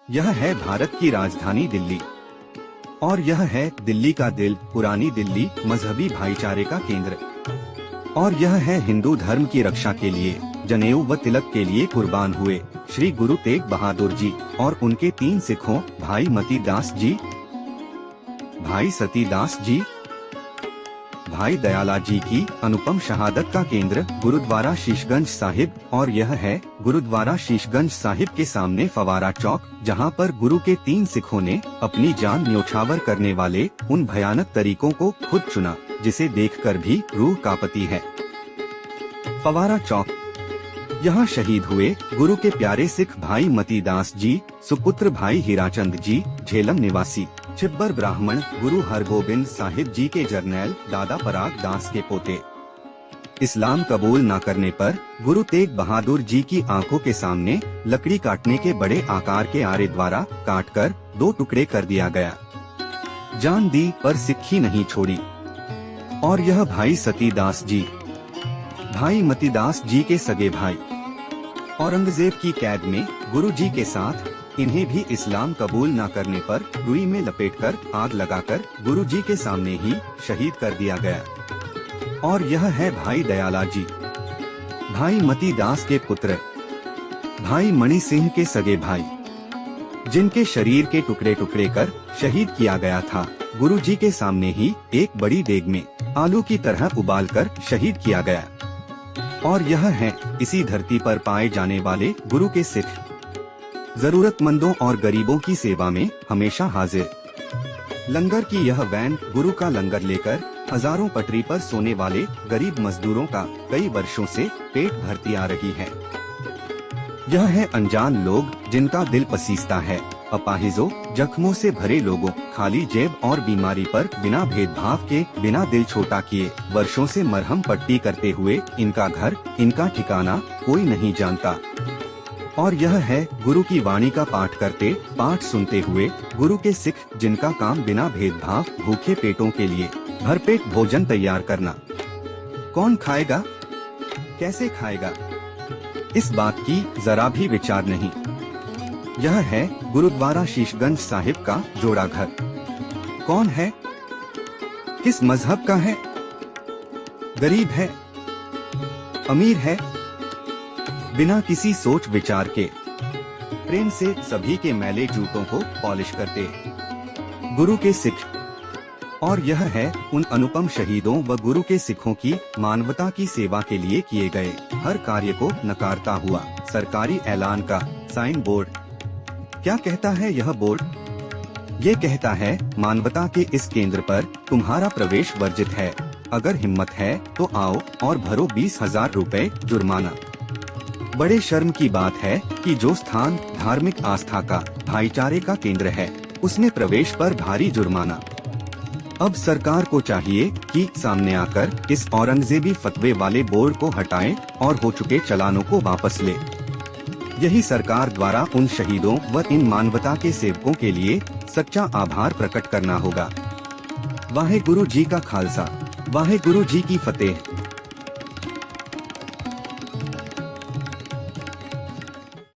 यह है भारत की राजधानी दिल्ली और यह है दिल्ली का दिल, पुरानी दिल्ली, मजहबी भाईचारे का केंद्र। और यह है हिंदू धर्म की रक्षा के लिए जनेऊ व तिलक के लिए कुर्बान हुए श्री गुरु तेग बहादुर जी और उनके 3 सिखों भाई मती दास जी, भाई सती दास जी, भाई दयाला जी की अनुपम शहादत का केंद्र गुरुद्वारा शीशगंज साहिब। और यह है गुरुद्वारा शीशगंज साहिब के सामने फवारा चौक, जहां पर गुरु के 3 सिखों ने अपनी जान न्योछावर करने वाले उन भयानक तरीकों को खुद चुना जिसे देखकर भी रूह कांपती है। फवारा चौक, यहाँ शहीद हुए गुरु के प्यारे सिख भाई मती दास जी, सुपुत्र भाई हीराचंद जी, झेलम निवासी छिब्बर ब्राह्मण गुरु हरगोबिंद साहिब जी के जरनैल दादा पराग दास के पोते। इस्लाम कबूल न करने पर गुरु तेग बहादुर जी की आंखों के सामने लकड़ी काटने के बड़े आकार के आरे द्वारा काटकर 2 टुकड़े कर दिया गया। जान दी पर सिक्खी नहीं छोड़ी। और यह भाई सती दास जी, भाई मती दास जी के सगे भाई, औरंगजेब की कैद में गुरु जी के साथ इन्हें भी इस्लाम कबूल न करने पर रुई में लपेटकर आग लगाकर गुरु जी के सामने ही शहीद कर दिया गया। और यह है भाई दयाला जी, भाई मती दास के पुत्र, भाई मणि सिंह के सगे भाई, जिनके शरीर के टुकड़े टुकड़े कर शहीद किया गया था। गुरु जी के सामने ही एक बड़ी देग में आलू की तरह उबालकर शहीद किया गया। और यह है इसी धरती पर पाए जाने वाले गुरु के सिख, जरूरतमंदों और गरीबों की सेवा में हमेशा हाजिर। लंगर की यह वैन गुरु का लंगर लेकर हजारों पटरी पर सोने वाले गरीब मजदूरों का कई वर्षों से पेट भरती आ रही है। यह है अनजान लोग जिनका दिल पसीजता है, अपाहिजों, जख्मों से भरे लोगों, खाली जेब और बीमारी पर बिना भेदभाव के, बिना दिल छोटा किए वर्षों से मरहम पट्टी करते हुए इनका घर, इनका ठिकाना कोई नहीं जानता। और यह है गुरु की वाणी का पाठ करते, पाठ सुनते हुए गुरु के सिख, जिनका काम बिना भेदभाव भूखे पेटों के लिए भरपेट भोजन तैयार करना। कौन खाएगा, कैसे खाएगा, इस बात की जरा भी विचार नहीं। यह है गुरुद्वारा शीशगंज साहिब का जोड़ा घर। कौन है, किस मजहब का है, गरीब है, अमीर है, बिना किसी सोच विचार के प्रेम से सभी के मैले जूतों को पॉलिश करते गुरु के सिख। और यह है उन अनुपम शहीदों व गुरु के सिखों की मानवता की सेवा के लिए किए गए हर कार्य को नकारता हुआ सरकारी ऐलान का साइन बोर्ड। क्या कहता है यह बोर्ड? ये कहता है, मानवता के इस केंद्र पर तुम्हारा प्रवेश वर्जित है। अगर हिम्मत है तो आओ और भरो 20,000 रुपए जुर्माना। बड़े शर्म की बात है कि जो स्थान धार्मिक आस्था का, भाईचारे का केंद्र है, उसमें प्रवेश पर भारी जुर्माना। अब सरकार को चाहिए कि सामने आकर इस औरंगजेबी फतवे वाले बोर्ड को हटाएं और हो चुके चालानों को वापस ले। यही सरकार द्वारा उन शहीदों व इन मानवता के सेवकों के लिए सच्चा आभार प्रकट करना होगा। वाहे गुरु जी का खालसा, वाहे गुरु जी की फतेह।